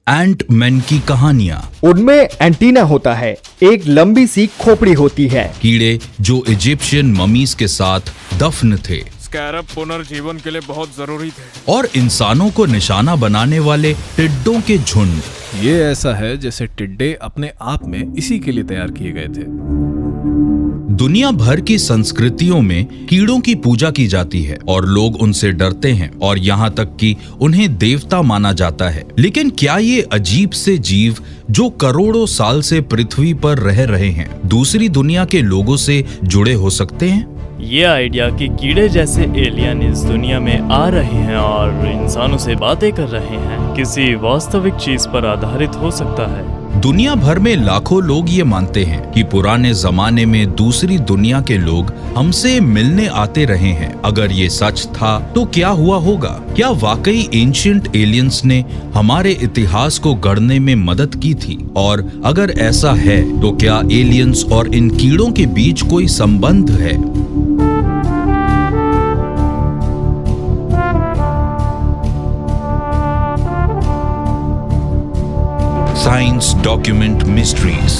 Ant-Man की कहानियाँ। उनमें एंटीना होता है, एक लंबी सी खोपड़ी होती है। कीड़े जो इजिप्शियन ममीज के साथ दफन थे। स्कैरब पुनर्जीवन के लिए बहुत जरूरी थे। और इंसानों को निशाना बनाने वाले टिड्डों के झुंड। ये ऐसा है जैसे टिड्डे अपने आप में इसी के लिए तैयार किए गए थे। दुनिया भर की संस्कृतियों में कीड़ों की पूजा की जाती है और लोग उनसे डरते हैं और यहाँ तक कि उन्हें देवता माना जाता है। लेकिन क्या ये अजीब से जीव जो करोड़ों साल से पृथ्वी पर रह रहे हैं दूसरी दुनिया के लोगों से जुड़े हो सकते हैं? ये आइडिया कि कीड़े जैसे एलियन इस दुनिया में आ रहे हैं और इंसानों से बातें कर रहे हैं किसी वास्तविक चीज पर आधारित हो सकता है। दुनिया भर में लाखों लोग ये मानते हैं कि पुराने जमाने में दूसरी दुनिया के लोग हमसे मिलने आते रहे हैं। अगर ये सच था तो क्या हुआ होगा? क्या वाकई एंशिएंट एलियंस ने हमारे इतिहास को गढ़ने में मदद की थी? और अगर ऐसा है तो क्या एलियंस और इन कीड़ों के बीच कोई संबंध है? Science Document Mysteries.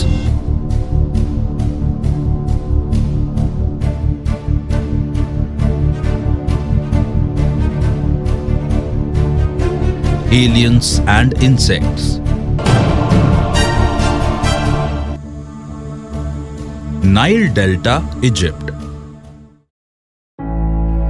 Aliens and Insects. Nile delta, Egypt.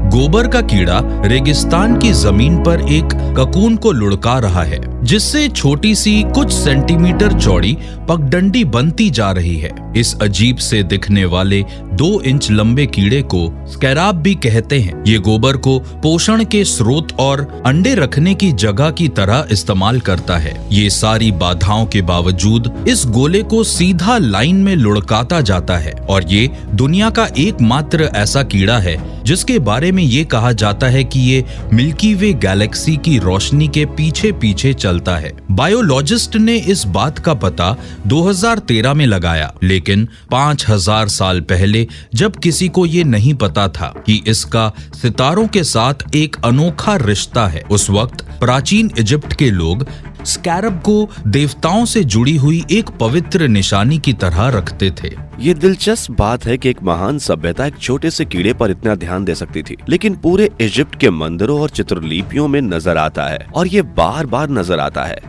गोबर का कीड़ा रेगिस्तान की जमीन पर एक ककून को लुढ़का रहा है जिससे छोटी सी कुछ सेंटीमीटर चौड़ी पगडंडी बनती जा रही है। इस अजीब से दिखने वाले 2 इंच लंबे कीड़े को स्कैराब भी कहते हैं। ये गोबर को पोषण के स्रोत और अंडे रखने की जगह की तरह इस्तेमाल करता है। ये सारी बाधाओं के बावजूद इस गोले को सीधा लाइन में लुढ़काता जाता है और ये दुनिया का एकमात्र ऐसा कीड़ा है जिसके बारे में ये कहा जाता है कि ये मिल्की वे गैलेक्सी की रोशनी के पीछे पीछे चलता है। बायोलॉजिस्ट ने इस बात का पता 2013 में लगाया, लेकिन 5000 साल पहले जब किसी को ये नहीं पता था कि इसका सितारों के साथ एक अनोखा रिश्ता है, उस वक्त प्राचीन इजिप्ट के लोग स्कैरब को देवताओं से जुड़ी हुई एक पवित्र निशानी की तरह रखते थे। ये दिलचस्प बात है कि एक महान सभ्यता एक छोटे से कीड़े पर इतना ध्यान दे सकती थी, लेकिन पूरे इजिप्ट के मंदिरों और चित्रलिपियों में नजर आता है और ये बार बार नजर आता है।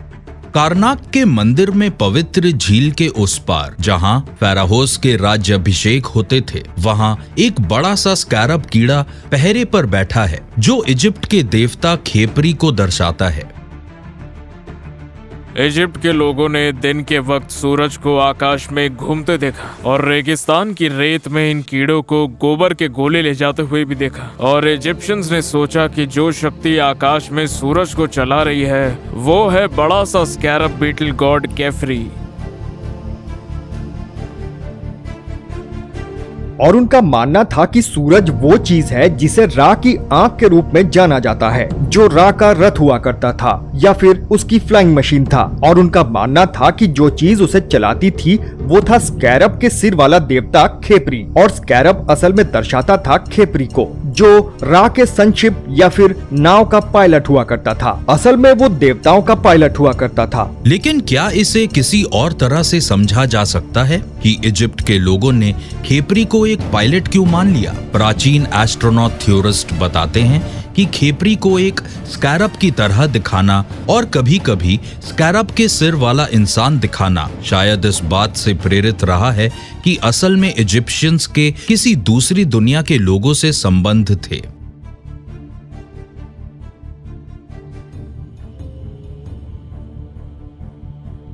कारनाक के मंदिर में पवित्र झील के उस पार जहां फेराहोस के राज्याभिषेक होते थे, वहां एक बड़ा सा स्कैरब कीड़ा पहरे पर बैठा है जो इजिप्ट के देवता खेपरी को दर्शाता है। इजिप्ट के लोगों ने दिन के वक्त सूरज को आकाश में घूमते देखा और रेगिस्तान की रेत में इन कीड़ों को गोबर के गोले ले जाते हुए भी देखा। और इजिप्शियंस ने सोचा कि जो शक्ति आकाश में सूरज को चला रही है वो है बड़ा सा स्कैरब बीटल गॉड केफरी। और उनका मानना था कि सूरज वो चीज है जिसे रा की आंख के रूप में जाना जाता है, जो रा का रथ हुआ करता था या फिर उसकी फ्लाइंग मशीन था। और उनका मानना था कि जो चीज उसे चलाती थी वो था स्कैरब के सिर वाला देवता खेपरी, और स्कैरब असल में दर्शाता था खेपरी को, जो रा के सनशिप या फिर नाव का पायलट हुआ करता था। असल में वो देवताओं का पायलट हुआ करता था। लेकिन क्या इसे किसी और तरह से समझा जा सकता है कि इजिप्ट के लोगों ने खेपरी को एक पायलट क्यों मान लिया? प्राचीन एस्ट्रोनॉट थ्योरिस्ट बताते हैं कि खेपरी को एक स्कैरब की तरह दिखाना और कभी कभी स्कैरब के सिर वाला इंसान दिखाना शायद इस बात से प्रेरित रहा है कि असल में इजिप्शियंस के किसी दूसरी दुनिया के लोगों से संबंध थे।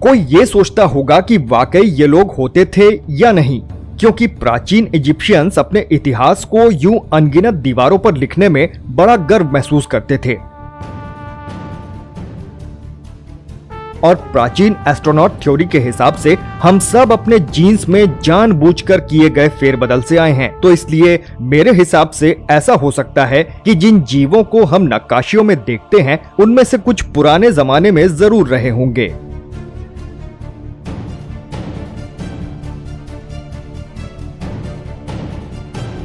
कोई ये सोचता होगा कि वाकई ये लोग होते थे या नहीं, क्योंकि प्राचीन इजिप्शियंस अपने इतिहास को यूं अनगिनत दीवारों पर लिखने में बड़ा गर्व महसूस करते थे। और प्राचीन एस्ट्रोनॉट थ्योरी के हिसाब से हम सब अपने जीन्स में जानबूझकर किए गए फेरबदल से आए हैं। तो इसलिए मेरे हिसाब से ऐसा हो सकता है कि जिन जीवों को हम नक्काशियों में देखते हैं उनमें से कुछ पुराने जमाने में जरूर रहे होंगे।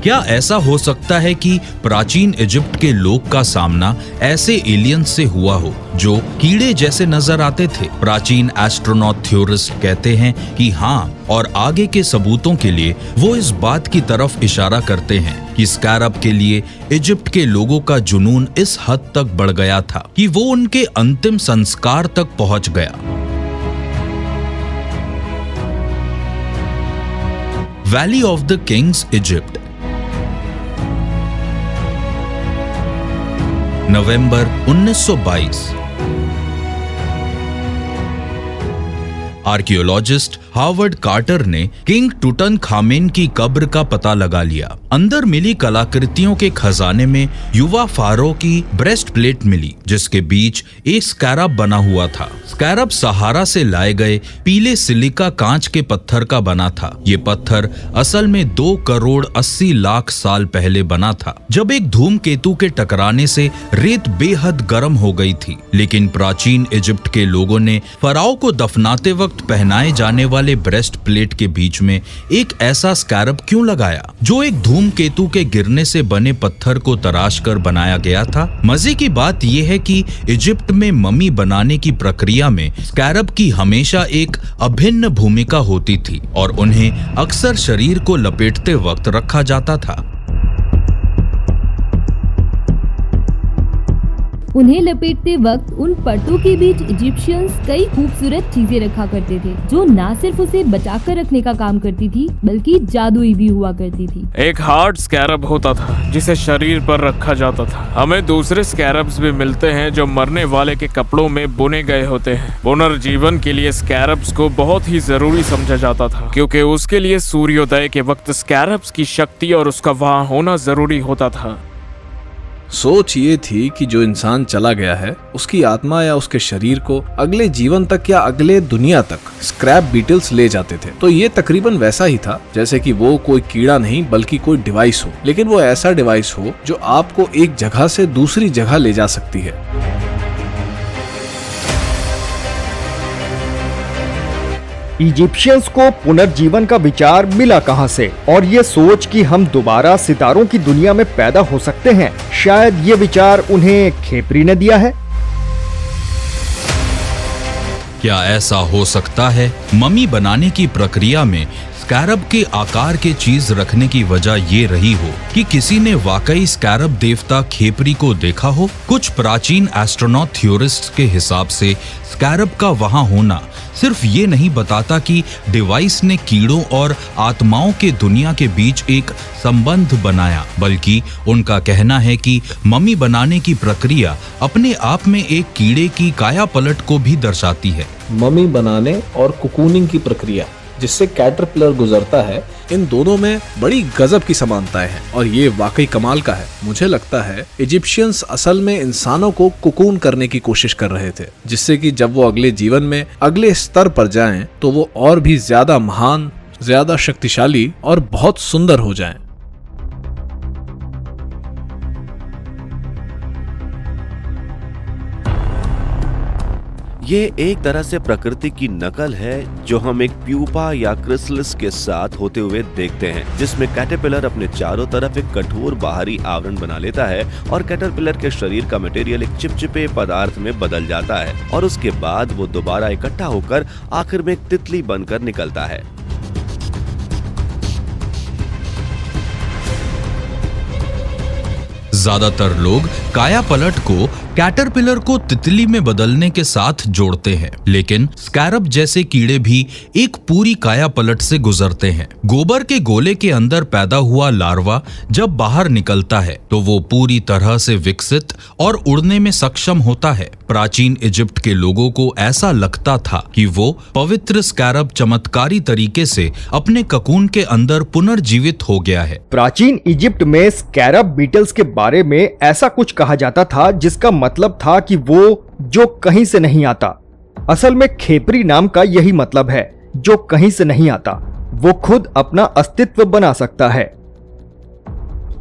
क्या ऐसा हो सकता है कि प्राचीन इजिप्ट के लोग का सामना ऐसे एलियन से हुआ हो जो कीड़े जैसे नजर आते थे? प्राचीन एस्ट्रोनॉट थ्योरिस्ट कहते हैं कि हाँ, और आगे के सबूतों के लिए वो इस बात की तरफ इशारा करते हैं कि स्कैरब के लिए इजिप्ट के लोगों का जुनून इस हद तक बढ़ गया था कि वो उनके अंतिम संस्कार तक पहुंच गया। Valley of the kings, Egypt. नवंबर 1922। आर्कियोलॉजिस्ट हार्वर्ड कार्टर ने किंग टूटनखामेन की कब्र का पता लगा लिया। अंदर मिली कलाकृतियों के खजाने में युवा फारो की ब्रेस्ट प्लेट मिली, जिसके बीच एक स्कैरब बना हुआ था। स्कैरब सहारा से लाए गए पीले सिलिका कांच के पत्थर का बना था। ये पत्थर असल में 2 करोड़ 80 लाख साल पहले बना था, जब एक धूमकेतु के टकराने से रेत बेहद गर्म हो गई थी। लेकिन प्राचीन इजिप्ट के लोगों ने फराओ को दफनाते वक्त पहनाए जाने वाले ब्रेस्ट प्लेट के बीच में एक ऐसा स्कैरब क्यों लगाया, जो एक धूमकेतु के गिरने से बने पत्थर को तराश कर बनाया गया था? मजे की बात यह है कि इजिप्ट में मम्मी बनाने की प्रक्रिया में स्कैरब की हमेशा एक अभिन्न भूमिका होती थी और उन्हें अक्सर शरीर को लपेटते वक्त रखा जाता था। उन्हें लपेटते वक्त उन परतों के बीच इजिप्शियंस कई खूबसूरत चीजें रखा करते थे, जो न सिर्फ उसे बचाकर रखने का काम करती थी, बल्कि जादुई भी हुआ करती थी। एक हार्ड स्कैरब होता था जिसे शरीर पर रखा जाता था। हमें दूसरे स्कैरब्स भी मिलते हैं जो मरने वाले के कपड़ों में बुने गए होते हैं। पुनर्जीवन के लिए स्कैरब्स को बहुत ही जरूरी समझा जाता था, क्योंकि उसके लिए सूर्योदय के वक्त स्कैरब्स की शक्ति और उसका वहां होना जरूरी होता था। सोच ये थी कि जो इंसान चला गया है उसकी आत्मा या उसके शरीर को अगले जीवन तक या अगले दुनिया तक स्क्रैप बीटल्स ले जाते थे। तो ये तकरीबन वैसा ही था जैसे कि वो कोई कीड़ा नहीं बल्कि कोई डिवाइस हो, लेकिन वो ऐसा डिवाइस हो जो आपको एक जगह से दूसरी जगह ले जा सकती है। इजिप्शियंस को पुनर्जीवन का विचार मिला कहां से, और ये सोच कि हम दोबारा सितारों की दुनिया में पैदा हो सकते हैं, शायद ये विचार उन्हें खेपरी ने दिया है? क्या ऐसा हो सकता है मम्मी बनाने की प्रक्रिया में स्कैरब के आकार के चीज रखने की वजह ये रही हो कि किसी ने वाकई स्कैरब देवता खेपरी को देखा हो? कुछ प्राचीन एस्ट्रोनॉट थ्योरिस्ट्स के हिसाब से स्कैरब का वहां होना सिर्फ ये नहीं बताता कि डिवाइस ने कीड़ों और आत्माओं के दुनिया के बीच एक संबंध बनाया, बल्कि उनका कहना है कि मम्मी बनाने की प्रक्रिया अपने आप में एक कीड़े की काया पलट को भी दर्शाती है। मम्मी बनाने और कुकूनिंग की प्रक्रिया जिससे कैटरपिलर गुजरता है, इन दोनों में बड़ी गजब की समानताएं हैं और ये वाकई कमाल का है। मुझे लगता है इजिप्शियंस असल में इंसानों को कुकून करने की कोशिश कर रहे थे, जिससे कि जब वो अगले जीवन में अगले स्तर पर जाएं तो वो और भी ज्यादा महान, ज्यादा शक्तिशाली और बहुत सुंदर हो जाएं। ये एक तरह से प्रकृति की नकल है जो हम एक प्यूपा या क्रिसलिस के साथ होते हुए देखते हैं, जिसमें कैटरपिलर अपने चारों तरफ एक कठोर बाहरी आवरण बना लेता है और कैटरपिलर के शरीर का मटेरियल एक चिपचिपे पदार्थ में बदल जाता है और उसके बाद वो दोबारा इकट्ठा होकर आखिर में एक तितली बनकर निकलता है। ज्यादातर लोग काया पलट को कैटरपिलर को तितली में बदलने के साथ जोड़ते हैं, लेकिन स्कैरब जैसे कीड़े भी एक पूरी काया पलट से गुजरते हैं। गोबर के गोले के अंदर पैदा हुआ लार्वा जब बाहर निकलता है तो वो पूरी तरह से विकसित और उड़ने में सक्षम होता है। प्राचीन इजिप्ट के लोगों को ऐसा लगता था कि वो पवित्र स्कैरब चमत्कारी तरीके से अपने ककून के अंदर पुनर्जीवित हो गया है। प्राचीन इजिप्ट में स्कैरब बीटल्स के बारे में ऐसा कुछ कहा जाता था जिसका मतलब था कि वो जो कहीं से नहीं आता। असल में खेपरी नाम का यही मतलब है, जो कहीं से नहीं आता, वो खुद अपना अस्तित्व बना सकता है।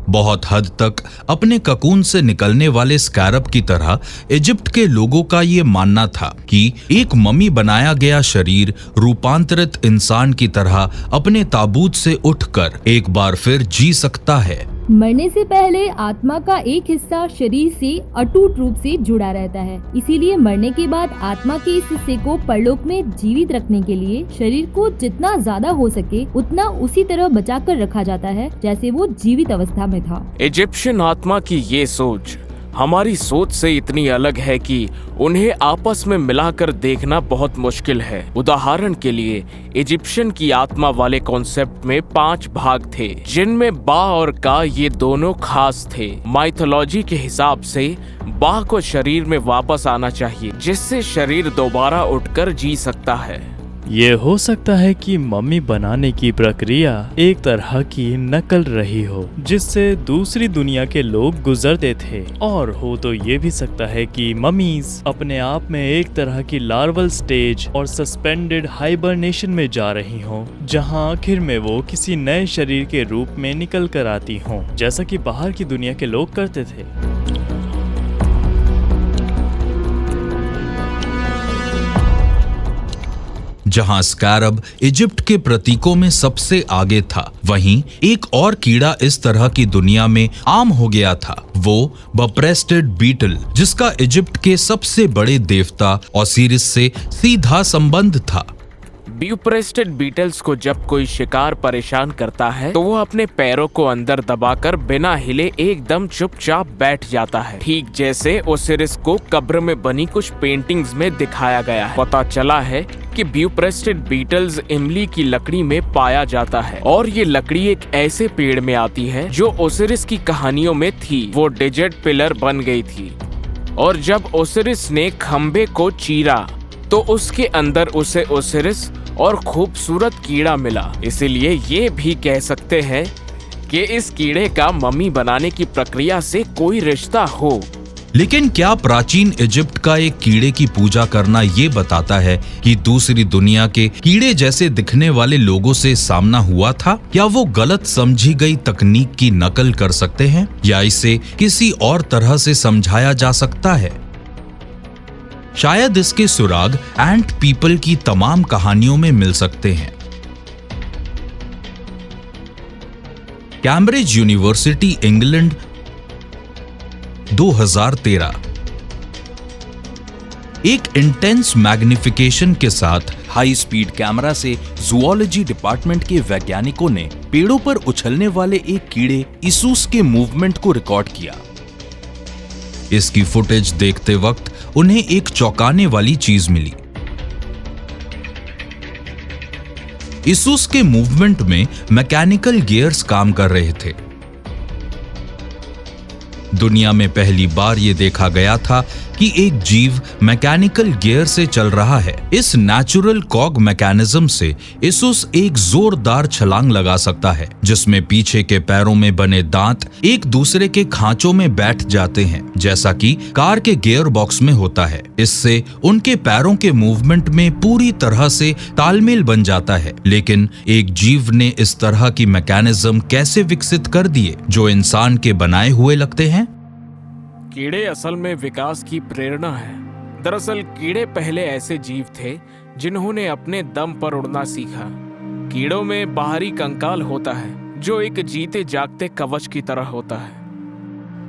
बहुत हद तक अपने ककून से निकलने वाले स्कैरब की तरह इजिप्ट के लोगों का ये मानना था कि एक मम्मी बनाया गया शरीर रूपांतरित इंसान की तरह अपने ताबूत से उठकर एक बार फिर जी सकता है। मरने से पहले आत्मा का एक हिस्सा शरीर से अटूट रूप से जुड़ा रहता है, इसीलिए मरने के बाद आत्मा के इस हिस्से को परलोक में जीवित रखने के लिए शरीर को जितना ज्यादा हो सके उतना उसी तरह बचा कर रखा जाता है जैसे वो जीवित अवस्था में था। इजिप्शियन आत्मा की ये सोच हमारी सोच से इतनी अलग है कि उन्हें आपस में मिलाकर देखना बहुत मुश्किल है। उदाहरण के लिए इजिप्शियन की आत्मा वाले कॉन्सेप्ट में 5 भाग थे, जिनमें बा और का ये दोनों खास थे। माइथोलॉजी के हिसाब से बा को शरीर में वापस आना चाहिए, जिससे शरीर दोबारा उठकर जी सकता है। ये हो सकता है कि मम्मी बनाने की प्रक्रिया एक तरह की नकल रही हो जिससे दूसरी दुनिया के लोग गुजरते थे, और हो तो ये भी सकता है कि मम्मीज अपने आप में एक तरह की लार्वल स्टेज और सस्पेंडेड हाइबरनेशन में जा रही हों, जहां आखिर में वो किसी नए शरीर के रूप में निकल कर आती हों, जैसा कि बाहर की दुनिया के लोग करते थे। जहां स्कैरब इजिप्ट के प्रतीकों में सबसे आगे था, वहीं एक और कीड़ा इस तरह की दुनिया में आम हो गया था, वो बप्रेस्टेड बीटल, जिसका इजिप्ट के सबसे बड़े देवता ओसिरिस से सीधा संबंध था। ब्यूप्रेस्टेड बीटल्स को जब कोई शिकार परेशान करता है तो वो अपने पैरों को अंदर दबाकर बिना हिले एकदम चुपचाप बैठ जाता है, ठीक जैसे ओसिरिस को कब्र में बनी कुछ पेंटिंग्स में दिखाया गया है। पता चला है कि ब्यूप्रेस्टेड बीटल्स इमली की लकड़ी में पाया जाता है, और ये लकड़ी एक ऐसे पेड़ में आती है जो ओसिरिस की कहानियों में थी। वो डिजिट पिलर बन गई थी, और जब ओसिरिस ने खंबे को चीरा तो उसके अंदर उसे ओसिरिस और खूबसूरत कीड़ा मिला। इसीलिए ये भी कह सकते हैं कि इस कीड़े का मम्मी बनाने की प्रक्रिया से कोई रिश्ता हो। लेकिन क्या प्राचीन इजिप्ट का एक कीड़े की पूजा करना ये बताता है कि दूसरी दुनिया के कीड़े जैसे दिखने वाले लोगों से सामना हुआ था? क्या वो गलत समझी गई तकनीक की नकल कर सकते हैं, या इसे किसी और तरह से समझाया जा सकता है? शायद इसके सुराग एंट पीपल की तमाम कहानियों में मिल सकते हैं। कैम्ब्रिज यूनिवर्सिटी इंग्लैंड 2013 एक इंटेंस मैग्निफिकेशन के साथ हाई स्पीड कैमरा से जूलॉजी डिपार्टमेंट के वैज्ञानिकों ने पेड़ों पर उछलने वाले एक कीड़े इसूस के मूवमेंट को रिकॉर्ड किया। इसकी फुटेज देखते वक्त उन्हें एक चौंकाने वाली चीज मिली। इसूस के मूवमेंट में मैकेनिकल गियर्स काम कर रहे थे। दुनिया में पहली बार यह देखा गया था कि एक जीव मैकेनिकल गियर से चल रहा है। इस नेचुरल कॉग मैकेनिज्म से इसूस एक जोरदार छलांग लगा सकता है, जिसमें पीछे के पैरों में बने दांत एक दूसरे के खांचों में बैठ जाते हैं, जैसा कि कार के गियर बॉक्स में होता है। इससे उनके पैरों के मूवमेंट में पूरी तरह से तालमेल बन जाता है। लेकिन एक जीव ने इस तरह की मैकेनिज्म कैसे विकसित कर दिए जो इंसान के बनाए हुए लगते हैं? कीड़े असल में विकास की प्रेरणा है। दरअसल कीड़े पहले ऐसे जीव थे जिन्होंने अपने दम पर उड़ना सीखा। कीड़ों में बाहरी कंकाल होता है जो एक जीते जागते कवच की तरह होता है।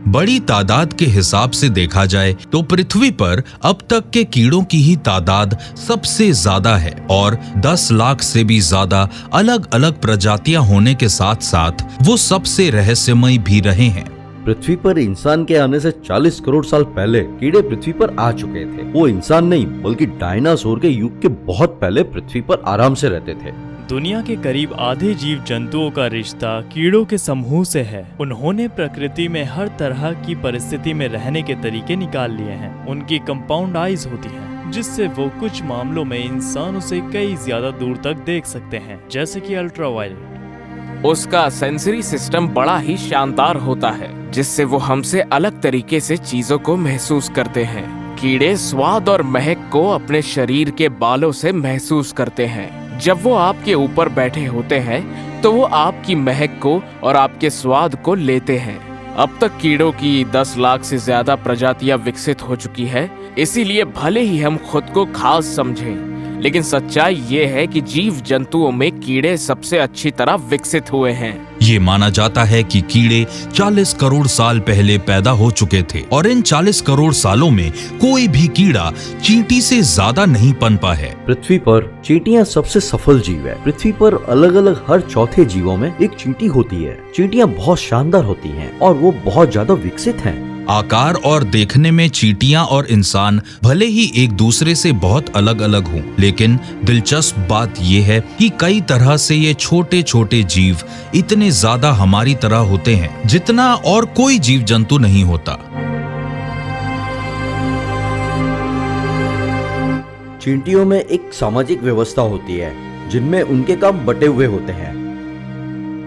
बड़ी तादाद के हिसाब से देखा जाए तो पृथ्वी पर अब तक के कीड़ों की ही तादाद सबसे ज्यादा है, और 10 लाख से भी ज्यादा अलग अलग प्रजातियां होने के साथ साथ वो सबसे रहस्यमयी भी रहे हैं। पृथ्वी पर इंसान के आने से 40 करोड़ साल पहले कीड़े पृथ्वी पर आ चुके थे। वो इंसान नहीं बल्कि डायनासोर के युग के बहुत पहले पृथ्वी पर आराम से रहते थे। दुनिया के करीब आधे जीव जंतुओं का रिश्ता कीड़ों के समूह से है। उन्होंने प्रकृति में हर तरह की परिस्थिति में रहने के तरीके निकाल लिए हैं। उनकी कंपाउंड आईज होती हैं, जिससे वो कुछ मामलों में इंसानों से कई ज्यादा दूर तक देख सकते हैं, जैसे कि अल्ट्रावायलेट। उसका सेंसरी सिस्टम बड़ा ही शानदार होता है, जिससे वो हमसे अलग तरीके से चीजों को महसूस करते हैं। कीड़े स्वाद और महक को अपने शरीर के बालों से महसूस करते हैं। जब वो आपके ऊपर बैठे होते हैं तो वो आपकी महक को और आपके स्वाद को लेते हैं। अब तक कीड़ों की 10 लाख से ज्यादा प्रजातियां विकसित हो चुकी है, इसीलिए भले ही हम खुद को खास समझें, लेकिन सच्चाई ये है कि जीव जंतुओं में कीड़े सबसे अच्छी तरह विकसित हुए हैं। ये माना जाता है कि कीड़े 40 करोड़ साल पहले पैदा हो चुके थे और इन 40 करोड़ सालों में कोई भी कीड़ा चींटी से ज्यादा नहीं पनपा है। पृथ्वी पर चींटियां सबसे सफल जीव है। पृथ्वी पर अलग अलग हर चौथे जीवों में एक चींटी होती है। चींटियां बहुत शानदार होती हैं और वो बहुत ज्यादा विकसित हैं। आकार और देखने में चींटियां और इंसान भले ही एक दूसरे से बहुत अलग अलग हों, लेकिन दिलचस्प बात यह है कि कई तरह से ये छोटे छोटे जीव इतने ज्यादा हमारी तरह होते हैं जितना और कोई जीव जंतु नहीं होता। चींटियों में एक सामाजिक व्यवस्था होती है जिनमें उनके काम बटे हुए होते हैं।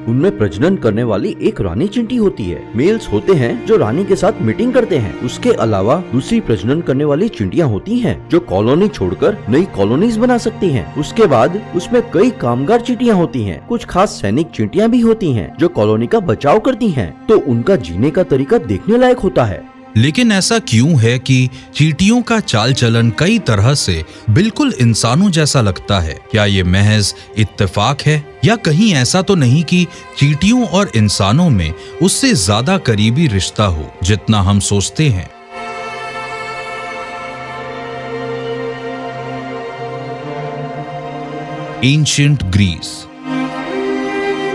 उनमें प्रजनन करने वाली एक रानी चींटी होती है। मेल्स होते हैं जो रानी के साथ मीटिंग करते हैं। उसके अलावा दूसरी प्रजनन करने वाली चींटियां होती हैं जो कॉलोनी छोड़कर नई कॉलोनीज बना सकती हैं। उसके बाद उसमें कई कामगार चींटियां होती हैं। कुछ खास सैनिक चींटियां भी होती हैं जो कॉलोनी का बचाव करती हैं, तो उनका जीने का तरीका देखने लायक होता है। लेकिन ऐसा क्यों है कि चींटियों का चाल चलन कई तरह से बिल्कुल इंसानों जैसा लगता है? क्या ये महज इत्तेफाक है या कहीं ऐसा तो नहीं कि चींटियों और इंसानों में उससे ज्यादा करीबी रिश्ता हो जितना हम सोचते हैं? Ancient Greece.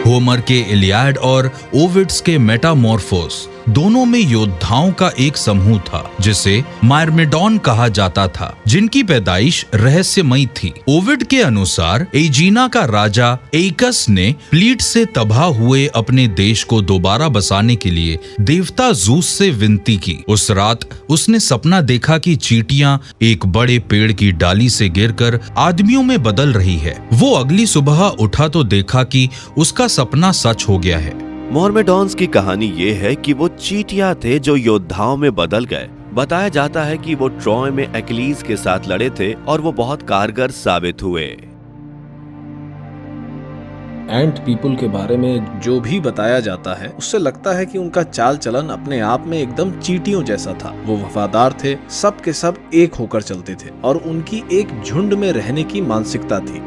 होमर के इलियाड और ओविड्स के मेटामॉर्फोस दोनों में योद्धाओं का एक समूह था जिसे मायरमेडॉन कहा जाता था, जिनकी पैदाइश रहस्यमयी थी। ओविड के अनुसार एजीना का राजा एइकस ने प्लीट से तबाह हुए अपने देश को दोबारा बसाने के लिए देवता जूस से विनती की। उस रात उसने सपना देखा कि चींटियां एक बड़े पेड़ की डाली से गिरकर आदमियों में बदल रही है। वो अगली सुबह उठा तो देखा कि उसका सपना सच हो गया है। मॉर्मेडॉन्स की कहानी ये है कि वो चींटियां थे जो योद्धाओं में बदल गए। बताया जाता है कि वो ट्रॉय में एक्लीज के साथ लड़े थे और वो बहुत कारगर साबित हुए। एंट पीपल के बारे में जो भी बताया जाता है उससे लगता है कि उनका चाल चलन अपने आप में एकदम चींटियों जैसा था। वो वफादार थे, सब के सब एक होकर चलते थे और उनकी एक झुंड में रहने की मानसिकता थी।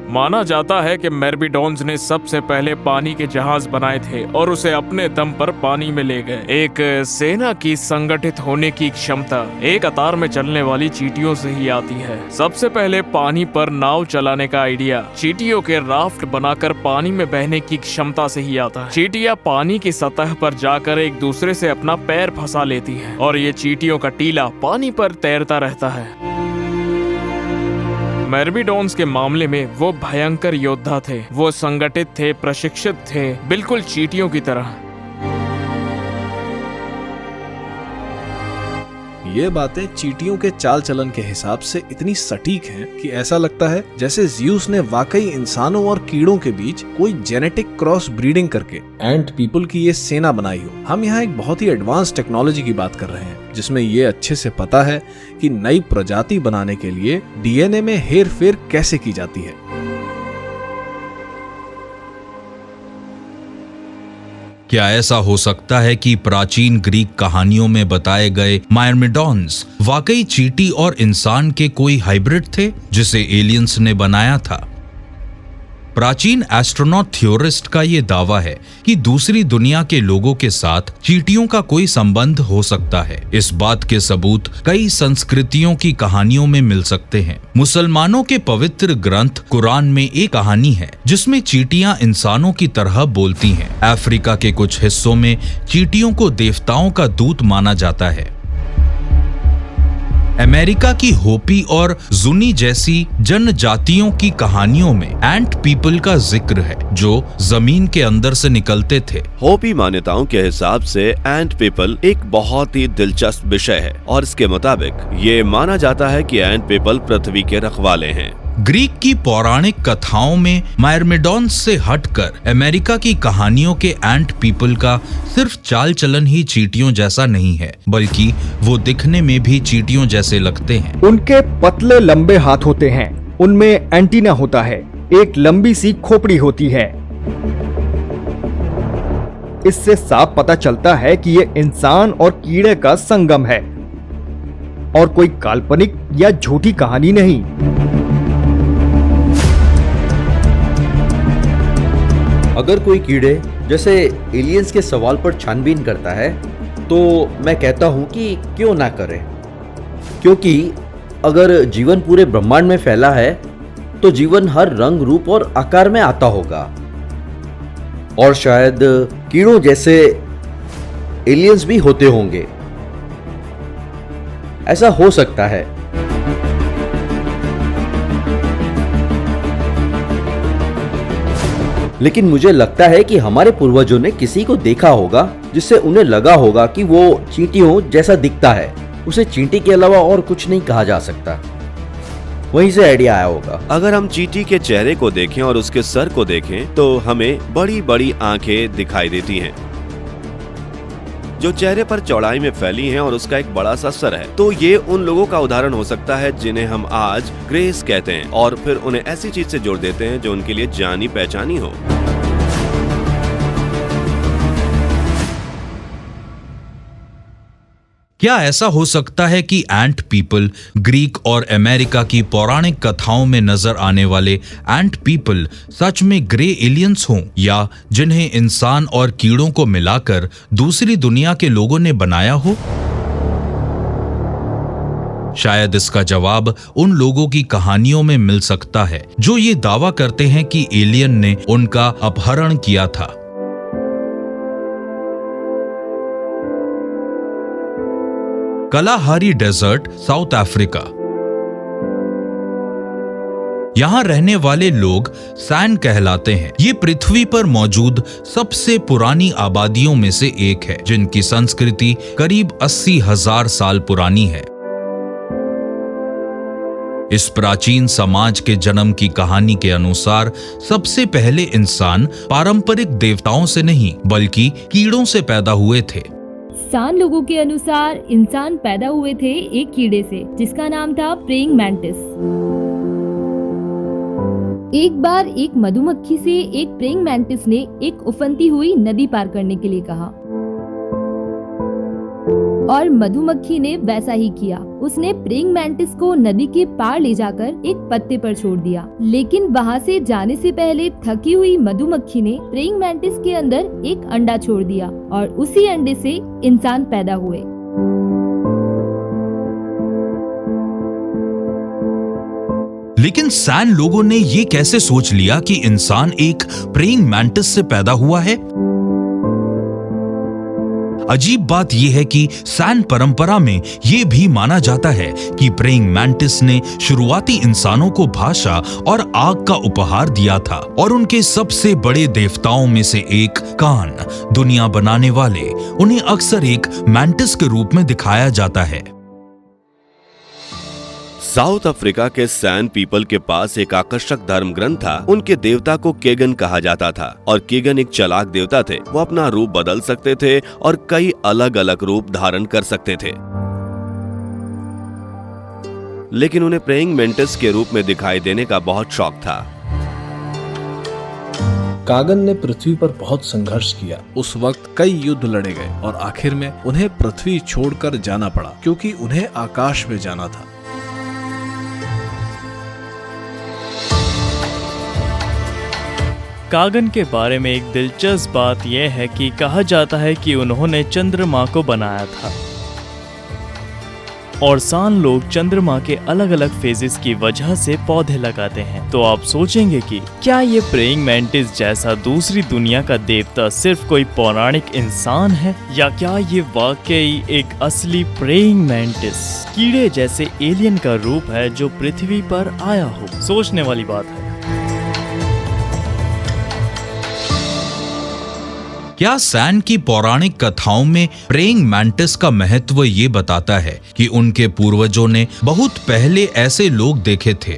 माना जाता है कि मेरबीडॉन्स ने सबसे पहले पानी के जहाज बनाए थे और उसे अपने दम पर पानी में ले गए। एक सेना की संगठित होने की क्षमता एक कतार में चलने वाली चींटियों से ही आती है। सबसे पहले पानी पर नाव चलाने का आइडिया चींटियों के राफ्ट बनाकर पानी में बहने की क्षमता से ही आता है। चींटियां पानी की सतह पर जाकर एक दूसरे से अपना पैर फंसा लेती हैं और ये चींटियों का टीला पानी पर तैरता रहता है। मेरबीडॉन्स के मामले में वो भयंकर योद्धा थे। वो संगठित थे, प्रशिक्षित थे, बिल्कुल चींटियों की तरह। ये बातें चींटियों के चाल चलन के हिसाब से इतनी सटीक हैं कि ऐसा लगता है जैसे ज़्यूस ने वाकई इंसानों और कीड़ों के बीच कोई जेनेटिक क्रॉस ब्रीडिंग करके एंट पीपल की ये सेना बनाई हो। हम यहाँ एक बहुत ही एडवांस टेक्नोलॉजी की बात कर रहे हैं जिसमें ये अच्छे से पता है कि नई प्रजाति बनाने के लिए डीएनए में हेर फेर कैसे की जाती है। क्या ऐसा हो सकता है कि प्राचीन ग्रीक कहानियों में बताए गए मायरमेडॉन्स वाकई चींटी और इंसान के कोई हाइब्रिड थे जिसे एलियंस ने बनाया था? प्राचीन एस्ट्रोनॉट थ्योरिस्ट का ये दावा है कि दूसरी दुनिया के लोगों के साथ चींटियों का कोई संबंध हो सकता है। इस बात के सबूत कई संस्कृतियों की कहानियों में मिल सकते हैं। मुसलमानों के पवित्र ग्रंथ कुरान में एक कहानी है जिसमें चींटियां इंसानों की तरह बोलती हैं। अफ्रीका के कुछ हिस्सों में चींटियों को देवताओं का दूत माना जाता है। अमेरिका की होपी और जुनी जैसी जनजातियों की कहानियों में एंट पीपल का जिक्र है जो जमीन के अंदर से निकलते थे। होपी मान्यताओं के हिसाब से एंट पीपल एक बहुत ही दिलचस्प विषय है और इसके मुताबिक ये माना जाता है कि एंट पीपल पृथ्वी के रखवाले हैं। ग्रीक की पौराणिक कथाओं में मायरमेडॉन्स से हटकर अमेरिका की कहानियों के एंट पीपल का सिर्फ चाल चलन ही चींटियों जैसा नहीं है, बल्कि वो दिखने में भी चींटियों जैसे लगते हैं। उनके पतले लंबे हाथ होते हैं उनमें एंटीना होता है, एक लंबी सी खोपड़ी होती है। इससे साफ पता चलता है कि ये इंसान और कीड़े का संगम है और कोई काल्पनिक या झूठी कहानी नहीं। अगर कोई कीड़े जैसे एलियंस के सवाल पर छानबीन करता है तो मैं कहता हूं कि क्यों ना करें, क्योंकि अगर जीवन पूरे ब्रह्मांड में फैला है तो जीवन हर रंग, रूप और आकार में आता होगा और शायद कीड़ों जैसे एलियंस भी होते होंगे। ऐसा हो सकता है। लेकिन मुझे लगता है कि हमारे पूर्वजों ने किसी को देखा होगा जिससे उन्हें लगा होगा कि वो चींटियों जैसा दिखता है, उसे चींटी के अलावा और कुछ नहीं कहा जा सकता। वहीं से आइडिया आया होगा। अगर हम चींटी के चेहरे को देखें और उसके सर को देखें तो हमें बड़ी बड़ी आंखें दिखाई देती हैं जो चेहरे पर चौड़ाई में फैली हैं और उसका एक बड़ा सा सर है। तो ये उन लोगों का उदाहरण हो सकता है जिन्हें हम आज ग्रेस कहते हैं और फिर उन्हें ऐसी चीज से जोड़ देते हैं जो उनके लिए जानी पहचानी हो। क्या ऐसा हो सकता है कि एंट पीपल ग्रीक और अमेरिका की पौराणिक कथाओं में नजर आने वाले एंट पीपल सच में ग्रे एलियंस हों, या जिन्हें इंसान और कीड़ों को मिलाकर दूसरी दुनिया के लोगों ने बनाया हो? शायद इसका जवाब उन लोगों की कहानियों में मिल सकता है जो ये दावा करते हैं कि एलियन ने उनका अपहरण किया था। Kalahari desert, South Africa. यहां रहने वाले लोग सैन कहलाते हैं। ये पृथ्वी पर मौजूद सबसे पुरानी आबादियों में से एक है, जिनकी संस्कृति करीब 80,000 साल पुरानी है। इस प्राचीन समाज के जन्म की कहानी के अनुसार सबसे पहले इंसान पारंपरिक देवताओं से नहीं बल्कि कीड़ों से पैदा हुए थे। सान लोगों के अनुसार इंसान पैदा हुए थे एक कीड़े से जिसका नाम था प्रेइंग मैंटिस। एक बार एक मधुमक्खी से एक प्रेइंग मैंटिस ने एक उफनती हुई नदी पार करने के लिए कहा और मधुमक्खी ने वैसा ही किया। उसने प्रेइंग मैंटिस को नदी के पार ले जाकर एक पत्ते पर छोड़ दिया, लेकिन वहाँ से जाने से पहले थकी हुई मधुमक्खी ने प्रेइंग मैंटिस के अंदर एक अंडा छोड़ दिया और उसी अंडे से इंसान पैदा हुए। लेकिन सैन लोगों ने ये कैसे सोच लिया कि इंसान एक प्रेइंग मैंटिस से पैदा हुआ है? अजीब बात यह है कि सैन परंपरा में यह भी माना जाता है कि प्रेइंग मैंटिस ने शुरुआती इंसानों को भाषा और आग का उपहार दिया था और उनके सबसे बड़े देवताओं में से एक कान, दुनिया बनाने वाले, उन्हें अक्सर एक मैंटिस के रूप में दिखाया जाता है। साउथ अफ्रीका के सैन पीपल के पास एक आकर्षक धर्म ग्रंथ था। उनके देवता को केगन कहा जाता था और केगन एक चालाक देवता थे। वो अपना रूप बदल सकते थे और कई अलग अलग रूप धारण कर सकते थे, लेकिन उन्हें प्रेइंग मैंटिस के रूप में दिखाई देने का बहुत शौक था। कागन ने पृथ्वी पर बहुत संघर्ष किया। उस वक्त कई युद्ध लड़े गए और आखिर में उन्हें पृथ्वी छोड़कर जाना पड़ा क्योंकि उन्हें आकाश में जाना था। कागन के बारे में एक दिलचस्प बात यह है कि कहा जाता है कि उन्होंने चंद्रमा को बनाया था और सान लोग चंद्रमा के अलग अलग फेजेस की वजह से पौधे लगाते हैं। तो आप सोचेंगे कि क्या ये प्रेइंग मैंटिस जैसा दूसरी दुनिया का देवता सिर्फ कोई पौराणिक इंसान है, या क्या ये वाकई एक असली प्रेइंग मैंटिस कीड़े जैसे एलियन का रूप है जो पृथ्वी पर आया हो? सोचने वाली बात है। क्या सैन की पौराणिक कथाओं में प्रेइंग मैंटिस का महत्व ये बताता है कि उनके पूर्वजों ने बहुत पहले ऐसे लोग देखे थे?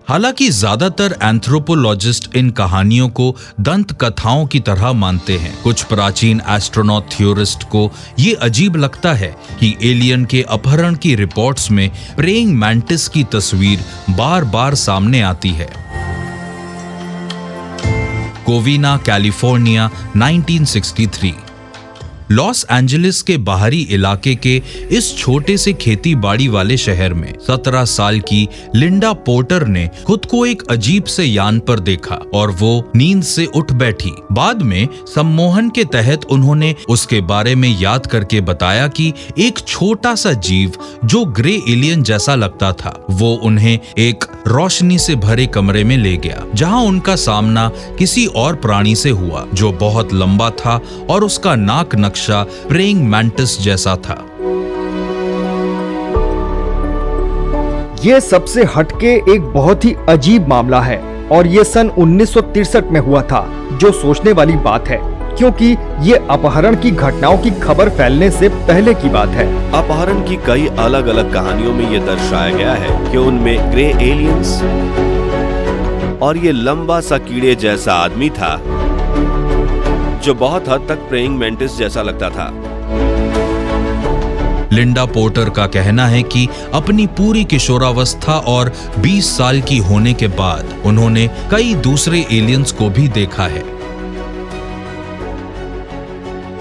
हालांकि ज्यादातर एंथ्रोपोलॉजिस्ट इन कहानियों को दंत कथाओं की तरह मानते हैं। कुछ प्राचीन एस्ट्रोनॉट थ्योरिस्ट को ये अजीब लगता है कि एलियन के अपहरण की रिपोर्ट्स में प्रेइंग मैंटिस की तस्वीर बार बार सामने आती है। कोविना, कैलिफोर्निया, 1963। लॉस एंजलिस के बाहरी इलाके के इस छोटे से खेती बाड़ी वाले शहर में 17 साल की लिंडा पोर्टर ने खुद को एक अजीब से यान पर देखा और वो नींद से उठ बैठी। बाद में सम्मोहन के तहत उन्होंने उसके बारे में याद करके बताया कि एक छोटा सा जीव जो ग्रे एलियन जैसा लगता था, वो उन्हें एक रोशनी से भरे कमरे में ले गया जहां उनका सामना किसी और प्राणी से हुआ जो बहुत लंबा था और उसका नाक नक्शा प्रेइंग मैंटिस जैसा था। ये सबसे हटके एक बहुत ही अजीब मामला है और ये सन 1963 में हुआ था, जो सोचने वाली बात है क्योंकि ये अपहरण की घटनाओं की खबर फैलने से पहले की बात है। अपहरण की कई अलग अलग कहानियों में ये दर्शाया गया है कि उनमें ग्रे एलियंस और ये लंबा सा कीड़े जैसा आदमी था जो बहुत हद तक प्रेइंग मैंटिस जैसा लगता था। लिंडा पोर्टर का कहना है कि अपनी पूरी किशोरावस्था और 20 साल की होने के बाद उन्होंने कई दूसरे एलियंस को भी देखा है,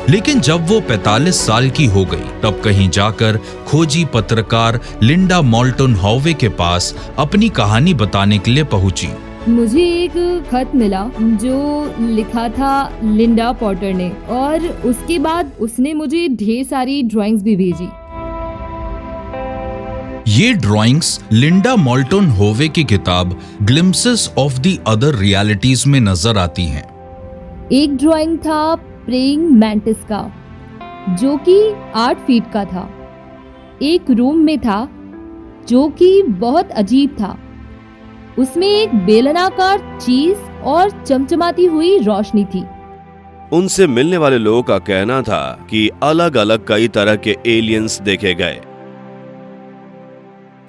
लेकिन जब वो 45 साल की हो गई तब कहीं जाकर खोजी पत्रकार लिंडा मोल्टन हॉवे के पास अपनी कहानी बताने के लिए पहुंची। मुझे एक खत मिला जो लिखा था लिंडा पॉटर ने, और उसके बाद उसने मुझे ढेर सारी ड्राइंग्स भी भेजी। ये ड्राइंग्स लिंडा मोल्टन होवे की किताब glimpses of the other realities में नजर आती हैं। एक ड्राइंग था प्रेइंग मैंटिस का जो कि 8 फीट का था, एक रूम में था जो कि बहुत अजीब था। उसमें एक बेलनाकार चीज और चमचमाती हुई रोशनी थी। उनसे मिलने वाले लोगों का कहना था कि अलग अलग कई तरह के एलियंस देखे गए,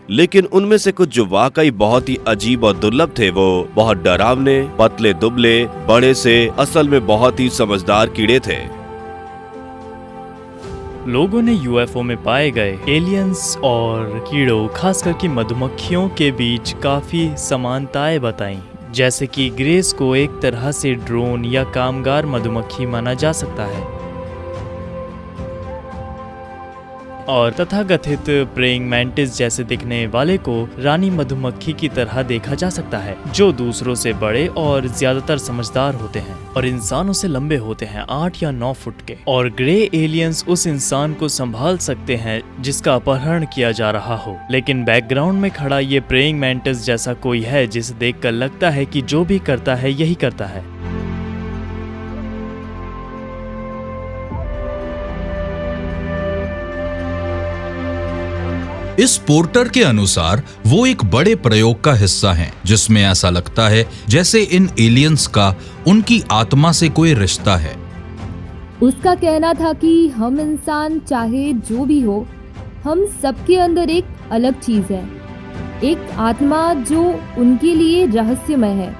लेकिन उनमें से कुछ जो वाकई बहुत ही अजीब और दुर्लभ थे वो बहुत डरावने, पतले दुबले, बड़े से, असल में बहुत ही समझदार कीड़े थे। लोगों ने यूएफओ में पाए गए एलियंस और कीड़ों, खासकर कि मधुमक्खियों के बीच काफी समानताएं बताई, जैसे कि ग्रेस को एक तरह से ड्रोन या कामगार मधुमक्खी माना जा सकता है और तथाकथित प्रेइंग मैंटिस जैसे दिखने वाले को रानी मधुमक्खी की तरह देखा जा सकता है, जो दूसरों से बड़े और ज्यादातर समझदार होते हैं और इंसानों से लंबे होते हैं, 8 या 9 फुट के। और ग्रे एलियंस उस इंसान को संभाल सकते हैं जिसका अपहरण किया जा रहा हो, लेकिन बैकग्राउंड में खड़ा ये प्रेइंग मैंटिस जैसा कोई है जिसे देखकर लगता है कि जो भी करता है यही करता है। इस पोर्टर के अनुसार वो एक बड़े प्रयोग का हिस्सा हैं, जिसमें ऐसा लगता है जैसे इन एलियंस का उनकी आत्मा से कोई रिश्ता है। उसका कहना था कि हम इंसान चाहे जो भी हो, हम सबके अंदर एक अलग चीज है, एक आत्मा जो उनके लिए रहस्यमय है,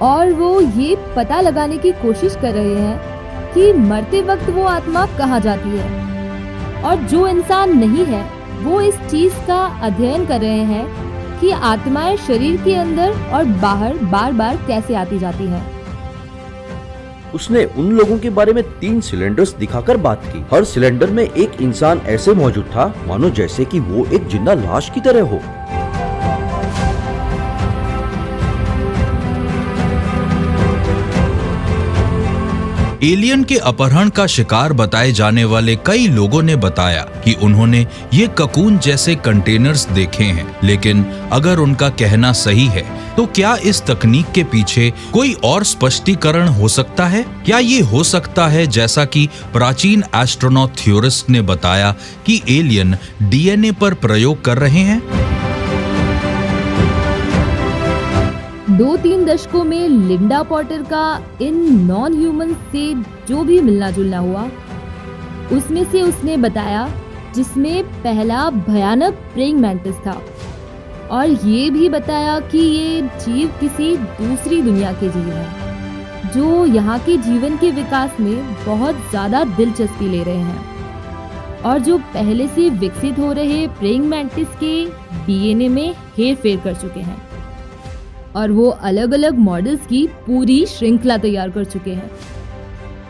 और वो ये पता लगाने की कोशिश कर रहे हैं कि मरते वक्त वो आत्मा कहाँ जाती है। और जो इंसान नहीं है वो इस चीज का अध्ययन कर रहे हैं कि आत्माएं शरीर के अंदर और बाहर बार बार कैसे आती जाती हैं। उसने उन लोगों के बारे में 3 सिलेंडर्स दिखाकर बात की। हर सिलेंडर में एक इंसान ऐसे मौजूद था मानो जैसे कि वो एक जिंदा लाश की तरह हो। एलियन के अपहरण का शिकार बताए जाने वाले कई लोगों ने बताया कि उन्होंने ये ककून जैसे कंटेनर्स देखे हैं, लेकिन अगर उनका कहना सही है तो क्या इस तकनीक के पीछे कोई और स्पष्टीकरण हो सकता है? क्या ये हो सकता है जैसा कि प्राचीन एस्ट्रोनॉट थ्योरिस्ट ने बताया कि एलियन डीएनए पर प्रयोग कर रहे हैं? 2-3 दशकों में लिंडा पॉटर का इन नॉन ह्यूमन से जो भी मिलना जुलना हुआ, उसमें से उसने बताया जिसमें पहला भयानक प्रेइंग मैंटिस था। और ये भी बताया कि ये जीव किसी दूसरी दुनिया के जीव हैं, जो यहाँ के जीवन के विकास में बहुत ज़्यादा दिलचस्पी ले रहे हैं और जो पहले से विकसित हो रहे प्रेइंग मैंटिस के डीएनए में हेरफेर कर चुके हैं और वो अलग अलग मॉडल्स की पूरी श्रृंखला तैयार कर चुके हैं।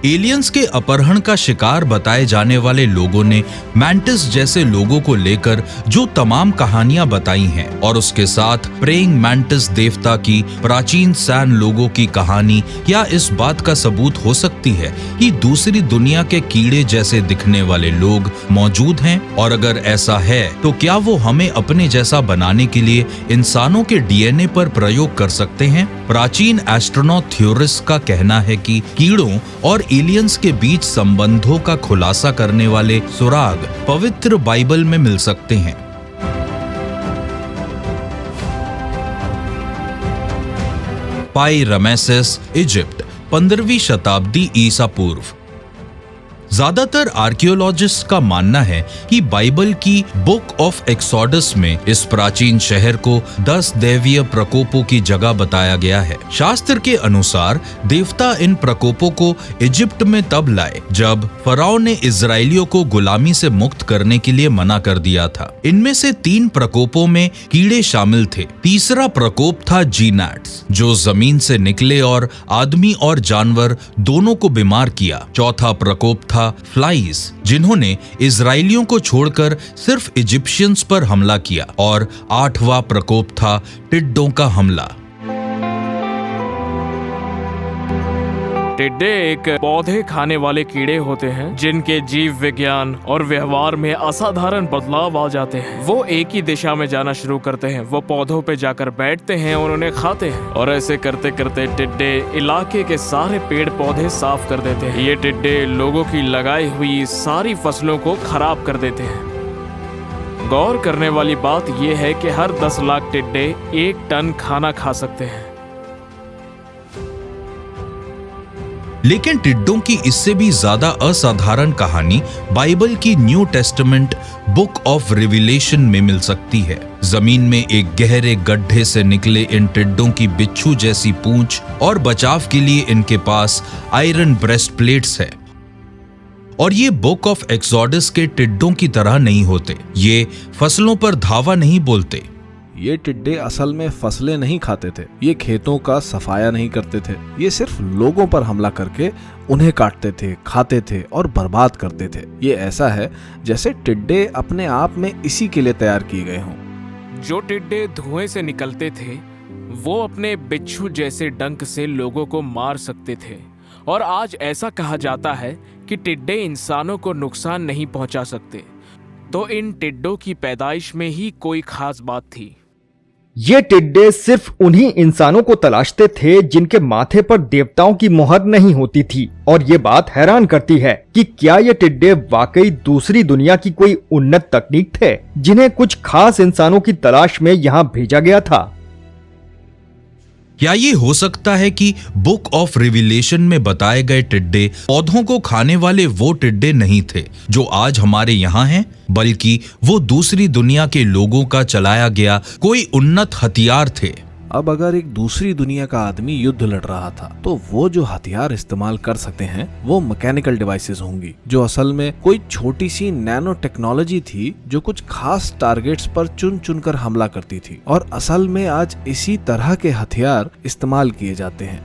एलियंस के अपहरण का शिकार बताए जाने वाले लोगों ने मैंटिस जैसे लोगों को लेकर जो तमाम कहानियां बताई हैं और उसके साथ प्रेइंग मैंटिस देवता की प्राचीन सैन लोगों की कहानी या इस बात का सबूत हो सकती है कि दूसरी दुनिया के कीड़े जैसे दिखने वाले लोग मौजूद हैं, और अगर ऐसा है तो क्या वो हमें अपने जैसा बनाने के लिए इंसानों के डीएनए पर प्रयोग कर सकते हैं। प्राचीन एस्ट्रोनॉट थ्योरिस्ट का कहना है कि कीड़ों और एलियंस के बीच संबंधों का खुलासा करने वाले सुराग पवित्र बाइबल में मिल सकते हैं। पाई रमेसेस, इजिप्ट, 15वीं शताब्दी ईसा पूर्व। ज्यादातर आर्कियोलॉजिस्ट का मानना है कि बाइबल की बुक ऑफ एक्सोडस में इस प्राचीन शहर को 10 दैवीय प्रकोपों की जगह बताया गया है। शास्त्र के अनुसार देवता इन प्रकोपों को इजिप्ट में तब लाए जब फराओ ने इजरायलियों को गुलामी से मुक्त करने के लिए मना कर दिया था। इनमें से 3 प्रकोपों में कीड़े शामिल थे। तीसरा प्रकोप था जीनैट्स, जो जमीन से निकले और आदमी और जानवर दोनों को बीमार किया। चौथा प्रकोप था फ्लाइज, जिन्होंने इजरायलियों को छोड़कर सिर्फ इजिप्शियंस पर हमला किया, और 8वां प्रकोप था टिड्डों का हमला। टिड्डे एक पौधे खाने वाले कीड़े होते हैं जिनके जीव विज्ञान और व्यवहार में असाधारण बदलाव आ जाते हैं। वो एक ही दिशा में जाना शुरू करते हैं, वो पौधों पे जाकर बैठते हैं और उन्हें खाते हैं, और ऐसे करते करते टिड्डे इलाके के सारे पेड़ पौधे साफ कर देते हैं। ये टिड्डे लोगों की लगाई हुई सारी फसलों को खराब कर देते हैं। गौर करने वाली बात यह है कि हर 10 लाख टिड्डे 1 टन खाना खा सकते हैं। लेकिन टिड्डों की इससे भी ज्यादा असाधारण कहानी बाइबल की new testament book of revelation में मिल सकती है। जमीन में एक गहरे गड्ढे से निकले इन टिड्डों की बिच्छू जैसी पूंछ और बचाव के लिए इनके पास आयरन ब्रेस्ट प्लेट्स है। और ये बुक ऑफ एक्सोडस के टिड्डों की तरह नहीं होते। ये फसलों पर धावा नहीं बोलते। ये टिड्डे असल में फसलें नहीं खाते थे, ये खेतों का सफाया नहीं करते थे, ये सिर्फ लोगों पर हमला करके उन्हें काटते थे, खाते थे और बर्बाद करते थे। ये ऐसा है जैसे टिड्डे अपने आप में इसी के लिए तैयार किए गए हों। जो टिड्डे धुएं से निकलते थे वो अपने बिच्छू जैसे डंक से लोगों को मार सकते थे, और आज ऐसा कहा जाता है कि टिड्डे इंसानों को नुकसान नहीं पहुंचा सकते। तो इन टिड्डों की पैदाइश में ही कोई खास बात थी। ये टिड्डे सिर्फ उन्हीं इंसानों को तलाशते थे जिनके माथे पर देवताओं की मोहर नहीं होती थी, और ये बात हैरान करती है कि क्या ये टिड्डे वाकई दूसरी दुनिया की कोई उन्नत तकनीक थे जिन्हें कुछ खास इंसानों की तलाश में यहाँ भेजा गया था। क्या ये हो सकता है कि बुक ऑफ रिविलेशन में बताए गए टिड्डे पौधों को खाने वाले वो टिड्डे नहीं थे जो आज हमारे यहाँ हैं, बल्कि वो दूसरी दुनिया के लोगों का चलाया गया कोई उन्नत हथियार थे। अब अगर एक दूसरी दुनिया का आदमी युद्ध लड़ रहा था तो वो जो हथियार इस्तेमाल कर सकते हैं वो मैकेनिकल डिवाइसेस होंगी, जो असल में कोई छोटी सी नैनो टेक्नोलॉजी थी जो कुछ खास टारगेट्स पर चुन चुन कर हमला करती थी, और असल में आज इसी तरह के हथियार इस्तेमाल किए जाते हैं।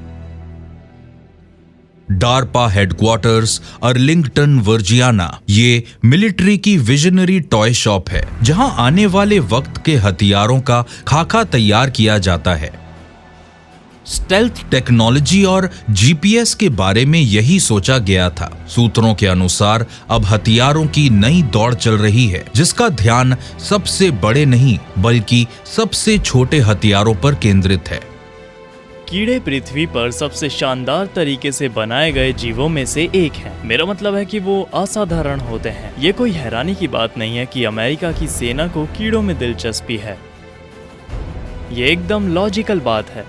डार्पा हेडक्वार्टर्स अर्लिंगटन वर्जियाना ये मिलिट्री की विजनरी टॉय शॉप है जहां आने वाले वक्त के हथियारों का खाका तैयार किया जाता है। स्टेल्थ टेक्नोलॉजी और जीपीएस के बारे में यही सोचा गया था। सूत्रों के अनुसार अब हथियारों की नई दौड़ चल रही है जिसका ध्यान सबसे बड़े नहीं बल्कि सबसे छोटे हथियारों पर केंद्रित है। कीड़े पृथ्वी पर सबसे शानदार तरीके से बनाए गए जीवों में से एक हैं। मेरा मतलब है कि वो असाधारण होते हैं। ये कोई हैरानी की बात नहीं है कि अमेरिका की सेना को कीड़ों में दिलचस्पी है। ये एकदम लॉजिकल बात है।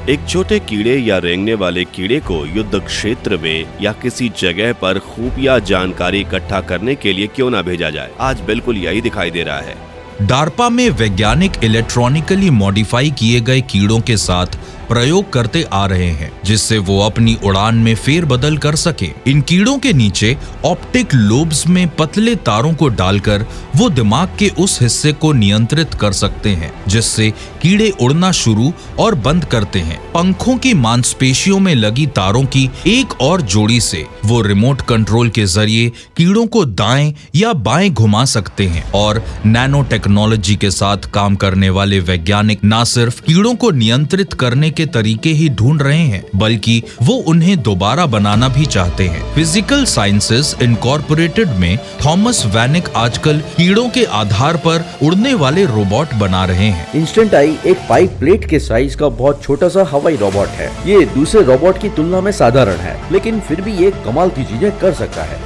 एक छोटे कीड़े या रेंगने वाले कीड़े को युद्ध क्षेत्र में या किसी जगह पर खुफिया जानकारी इकट्ठा करने के लिए क्यों ना भेजा जाए, आज बिल्कुल यही दिखाई दे रहा है। डार्पा में वैज्ञानिक इलेक्ट्रॉनिकली मॉडिफाई किए गए कीड़ों के साथ प्रयोग करते आ रहे हैं, जिससे वो अपनी उड़ान में फेरबदल कर सके। इन कीड़ों के नीचे ऑप्टिक लोब्स में पतले तारों को डालकर वो दिमाग के उस हिस्से को नियंत्रित कर सकते हैं जिससे कीड़े उड़ना शुरू और बंद करते हैं। पंखों की मांसपेशियों में लगी तारों की एक और जोड़ी से वो रिमोट कंट्रोल के जरिए कीड़ों को दाएं या बाएं घुमा सकते हैं। और नैनो टेक्नोलॉजी के साथ काम करने वाले वैज्ञानिक न सिर्फ कीड़ों को नियंत्रित करने के तरीके ही ढूंढ रहे हैं, बल्कि वो उन्हें दोबारा बनाना भी चाहते हैं। फिजिकल साइंसेस इनकॉर्पोरेटेड में थॉमस वैनिक आजकल कीड़ों के आधार पर उड़ने वाले रोबोट बना रहे हैं। इंस्टेंट आई एक पाइप प्लेट के साइज का बहुत छोटा सा हवाई रोबोट है। ये दूसरे रोबोट की तुलना में साधारण है, लेकिन फिर भी ये कमाल की चीजें कर सकता है।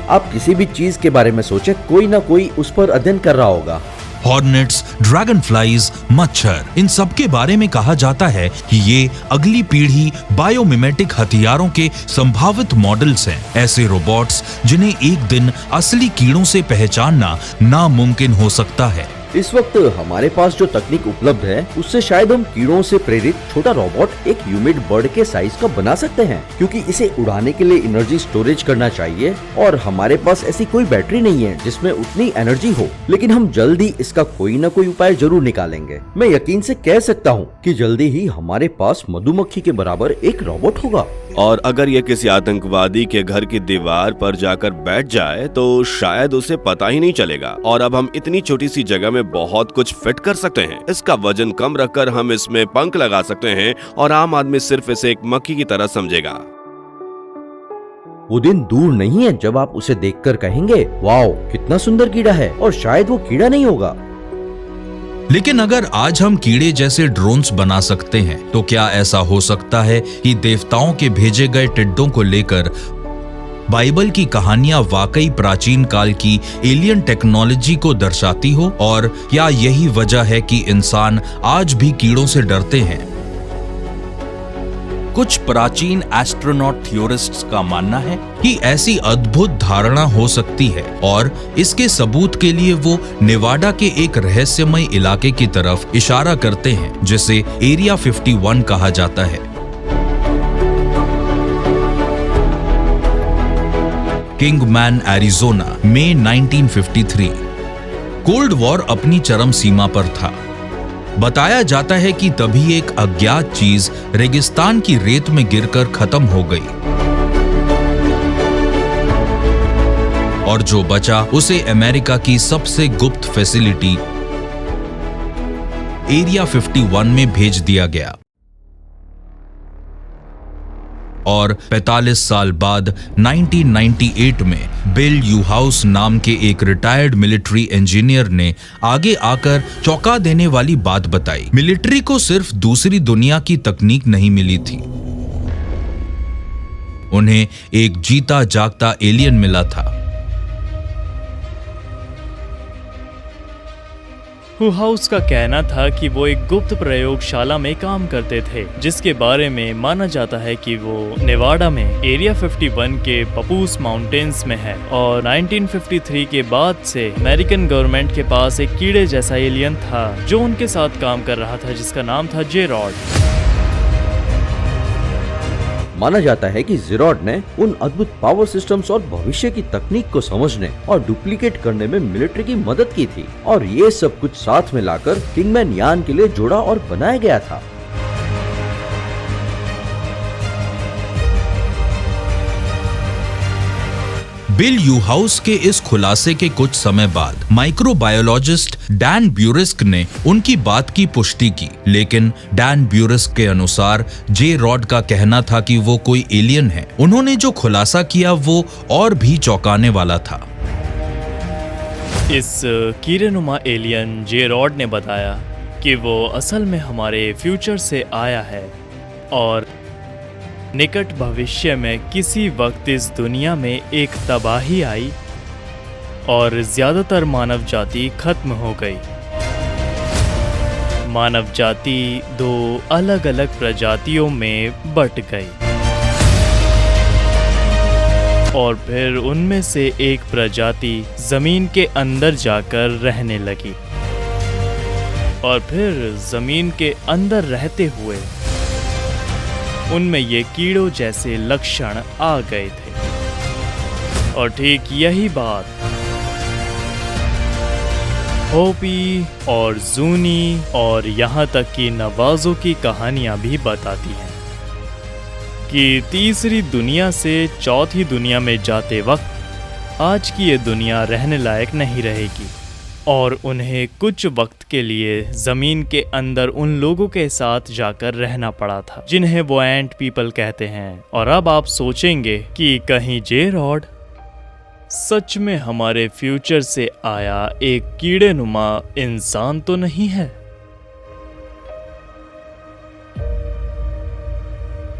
आप किसी भी चीज के बारे में सोचे, कोई ना कोई उस पर अध्ययन कर रहा होगा। हॉर्नेट्स, ड्रैगन फ्लाइज, मच्छर, इन सब के बारे में कहा जाता है कि ये अगली पीढ़ी बायोमिमेटिक हथियारों के संभावित मॉडल्स हैं। ऐसे रोबोट्स जिन्हें एक दिन असली कीड़ों से पहचानना नामुमकिन हो सकता है। इस वक्त हमारे पास जो तकनीक उपलब्ध है, उससे शायद हम कीड़ों से प्रेरित छोटा रोबोट एक ह्यूमिड बर्ड के साइज का बना सकते हैं, क्योंकि इसे उड़ाने के लिए एनर्जी स्टोरेज करना चाहिए और हमारे पास ऐसी कोई बैटरी नहीं है जिसमें उतनी एनर्जी हो। लेकिन हम जल्दी इसका कोई न कोई उपाय जरूर निकालेंगे। मैं यकीन से कह सकता हूँ कि जल्दी ही हमारे पास मधुमक्खी के बराबर एक रोबोट होगा। और अगर ये किसी आतंकवादी के घर की दीवार पर जाकर बैठ जाए तो शायद उसे पता ही नहीं चलेगा। और अब हम इतनी छोटी सी जगह में बहुत कुछ फिट कर सकते हैं। इसका वजन कम रखकर हम इसमें पंख लगा सकते हैं और आम आदमी सिर्फ इसे एक मक्खी की तरह समझेगा। वो दिन दूर नहीं है जब आप उसे देखकर कहेंगे, वाओ कितना सुंदर कीड़ा है, और शायद वो कीड़ा नहीं होगा। लेकिन अगर आज हम कीड़े जैसे ड्रोन्स बना सकते हैं, तो क्या ऐसा हो सकता है कि देवताओं के भेजे गए टिड्डों को लेकर बाइबल की कहानियां वाकई प्राचीन काल की एलियन टेक्नोलॉजी को दर्शाती हो? और क्या यही वजह है कि इंसान आज भी कीड़ों से डरते हैं? कुछ प्राचीन एस्ट्रोनॉट थ्योरिस्ट्स का मानना है कि ऐसी अद्भुत धारणा हो सकती है और इसके सबूत के लिए वो नेवाडा के एक रहस्यमय इलाके की तरफ इशारा करते हैं जिसे एरिया 51 कहा जाता है। किंगमैन, एरिजोना, मई 1953। कोल्ड वॉर अपनी चरम सीमा पर था। बताया जाता है कि तभी एक अज्ञात चीज रेगिस्तान की रेत में गिरकर खत्म हो गई और जो बचा उसे अमेरिका की सबसे गुप्त फैसिलिटी एरिया 51 में भेज दिया गया। और 45 साल बाद 1998 में बिल यूहाउस नाम के एक रिटायर्ड मिलिट्री इंजीनियर ने आगे आकर चौंका देने वाली बात बताई। मिलिट्री को सिर्फ दूसरी दुनिया की तकनीक नहीं मिली थी, उन्हें एक जीता जागता एलियन मिला था। हुहाउस का कहना था कि वो एक गुप्त प्रयोगशाला में काम करते थे जिसके बारे में माना जाता है कि वो नेवाडा में एरिया 51 के पपूस माउंटेन्स में है। और 1953 के बाद से अमेरिकन गवर्नमेंट के पास एक कीड़े जैसा एलियन था जो उनके साथ काम कर रहा था, जिसका नाम था जेरॉड। माना जाता है कि जेरॉड ने उन अद्भुत पावर सिस्टम्स और भविष्य की तकनीक को समझने और डुप्लीकेट करने में मिलिट्री की मदद की थी, और ये सब कुछ साथ में लाकर किंगमैन यान के लिए जोड़ा और बनाया गया था। बिल यूहाउस के इस खुलासे के कुछ समय बाद माइक्रोबायोलॉजिस्ट डैन ब्यूरिस्क ने उनकी बात की पुष्टि की, लेकिन डैन ब्यूरिस्क के अनुसार जे रॉड का कहना था कि वो कोई एलियन है। उन्होंने जो खुलासा किया वो और भी चौंकाने वाला था। इस कीड़ेनुमा एलियन जे रॉड ने बताया कि वो असल में हमारे फ्यूचर से आया है और निकट भविष्य में किसी वक्त इस दुनिया में एक तबाही आई और ज्यादातर मानव जाति खत्म हो गई। मानव जाति दो अलग अलग प्रजातियों में बट गई और फिर उनमें से एक प्रजाति जमीन के अंदर जाकर रहने लगी। और फिर जमीन के अंदर रहते हुए उनमें ये कीड़ों जैसे लक्षण आ गए थे। और ठीक यही बात होपी और जूनी और यहाँ तक कि नवाजों की कहानियाँ भी बताती हैं कि तीसरी दुनिया से चौथी दुनिया में जाते वक्त आज की ये दुनिया रहने लायक नहीं रहेगी और उन्हें कुछ वक्त के लिए जमीन के अंदर उन लोगों के साथ जाकर रहना पड़ा था जिन्हें वो एंट पीपल कहते हैं। और अब आप सोचेंगे कि कहीं जे रॉड सच में हमारे फ्यूचर से आया एक कीड़े नुमा इंसान तो नहीं है?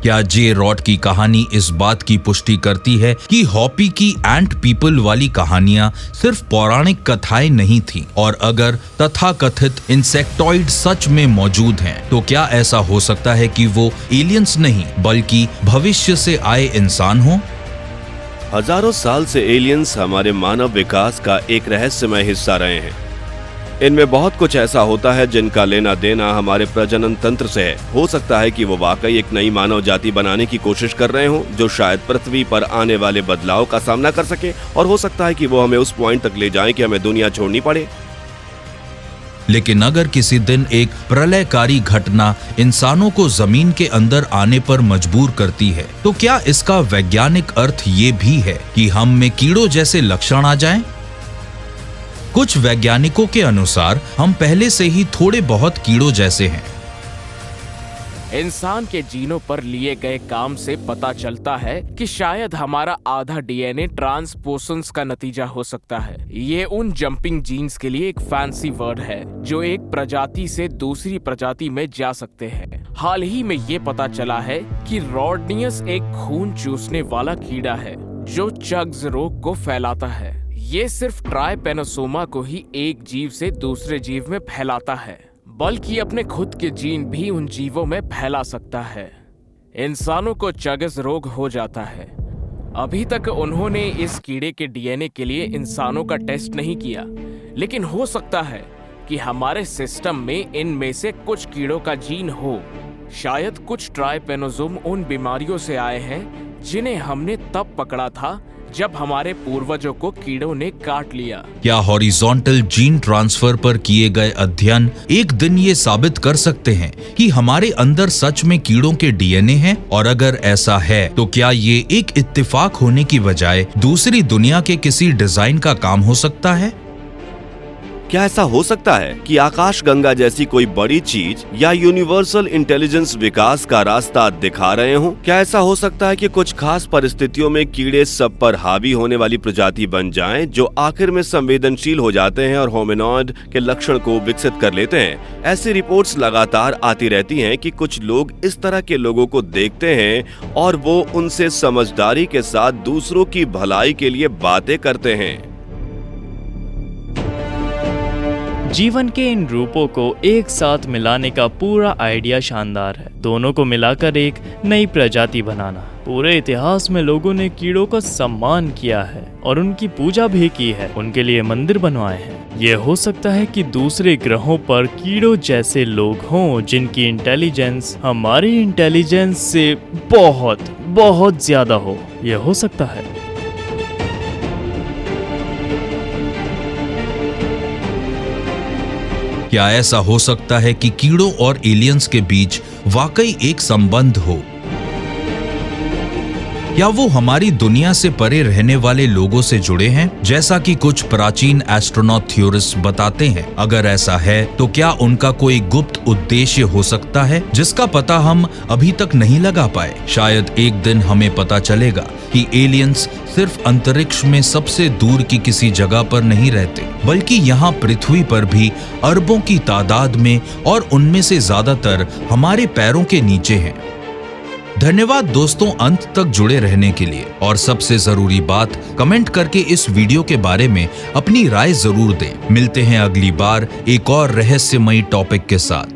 क्या जे रॉड की कहानी इस बात की पुष्टि करती है कि हॉपी की एंट पीपल वाली कहानियां सिर्फ पौराणिक कथाएं नहीं थीं और अगर तथाकथित इंसेक्टॉइड सच में मौजूद हैं तो क्या ऐसा हो सकता है कि वो एलियंस नहीं बल्कि भविष्य से आए इंसान हों? हजारों साल से एलियंस हमारे मानव विकास का एक रहस्यमय हिस्सा रहे हैं। इनमें बहुत कुछ ऐसा होता है जिनका लेना देना हमारे प्रजनन तंत्र से है। हो सकता है कि वो वाकई एक नई मानव जाति बनाने की कोशिश कर रहे हों जो शायद पृथ्वी पर आने वाले बदलाव का सामना कर सके, और हो सकता है कि वो हमें उस पॉइंट तक ले जाएं कि हमें दुनिया छोड़नी पड़े। लेकिन अगर किसी दिन एक प्रलयकारी घटना इंसानों को जमीन के अंदर आने पर मजबूर करती है तो क्या इसका वैज्ञानिक अर्थ ये भी है कि हम में कीड़ों जैसे लक्षण आ जाएं? कुछ वैज्ञानिकों के अनुसार हम पहले से ही थोड़े बहुत कीड़ों जैसे हैं। इंसान के जीनों पर लिए गए काम से पता चलता है कि शायद हमारा आधा डीएनए ट्रांसपोशंस का नतीजा हो सकता है। ये उन जंपिंग जीन्स के लिए एक फैंसी वर्ड है जो एक प्रजाति से दूसरी प्रजाति में जा सकते हैं। हाल ही में ये पता चला है कि रॉडनियस एक खून चूसने वाला कीड़ा है जो चग्स रोग को फैलाता है। ये सिर्फ ट्राइपेनोसोमा को ही एक जीव से दूसरे जीव में फैलाता है, बल्कि अपने खुद के जीन भी उन जीवों में फैला सकता है। इंसानों को चगस रोग हो जाता है। अभी तक उन्होंने इस कीड़े के डीएनए के लिए इंसानों का टेस्ट नहीं किया, लेकिन हो सकता है कि हमारे सिस्टम में इनमें से कुछ कीड़ों का जीन हो। शायद कुछ ट्राइपेनोसोम उन बीमारियों से आए हैं जिन्हें हमने तब पकड़ा था जब हमारे पूर्वजों को कीड़ों ने काट लिया। क्या हॉरिजॉन्टल जीन ट्रांसफर पर किए गए अध्ययन एक दिन ये साबित कर सकते हैं कि हमारे अंदर सच में कीड़ों के डीएनए हैं? और अगर ऐसा है तो क्या ये एक इत्तेफाक होने की बजाय दूसरी दुनिया के किसी डिजाइन का काम हो सकता है? क्या ऐसा हो सकता है कि आकाश गंगा जैसी कोई बड़ी चीज या यूनिवर्सल इंटेलिजेंस विकास का रास्ता दिखा रहे हो? क्या ऐसा हो सकता है कि कुछ खास परिस्थितियों में कीड़े सब पर हावी होने वाली प्रजाति बन जाएं, जो आखिर में संवेदनशील हो जाते हैं और होमिनॉइड के लक्षण को विकसित कर लेते हैं? ऐसी रिपोर्ट्स लगातार आती रहती हैं कि कुछ लोग इस तरह के लोगों को देखते हैं और वो उनसे समझदारी के साथ दूसरों की भलाई के लिए बातें करते हैं। जीवन के इन रूपों को एक साथ मिलाने का पूरा आइडिया शानदार है। दोनों को मिलाकर एक नई प्रजाति बनाना। पूरे इतिहास में लोगों ने कीड़ों का सम्मान किया है और उनकी पूजा भी की है, उनके लिए मंदिर बनवाए हैं। यह हो सकता है कि दूसरे ग्रहों पर कीड़ों जैसे लोग हों जिनकी इंटेलिजेंस हमारी इंटेलिजेंस से बहुत बहुत ज्यादा हो। यह हो सकता है। क्या ऐसा हो सकता है कि कीड़ों और एलियंस के बीच वाकई एक संबंध हो? क्या वो हमारी दुनिया से परे रहने वाले लोगों से जुड़े हैं, जैसा कि कुछ प्राचीन एस्ट्रोनॉट थ्योरिस्ट बताते हैं? अगर ऐसा है तो क्या उनका कोई गुप्त उद्देश्य हो सकता है जिसका पता हम अभी तक नहीं लगा पाए? शायद एक दिन हमें पता चलेगा कि एलियंस सिर्फ अंतरिक्ष में सबसे दूर की किसी जगह पर नहीं रहते, बल्कि यहाँ पृथ्वी पर भी अरबों की तादाद में, और उनमें से ज्यादातर हमारे पैरों के नीचे हैं। धन्यवाद दोस्तों अंत तक जुड़े रहने के लिए, और सबसे जरूरी बात, कमेंट करके इस वीडियो के बारे में अपनी राय जरूर दें। मिलते हैं अगली बार एक और रहस्यमयी टॉपिक के साथ।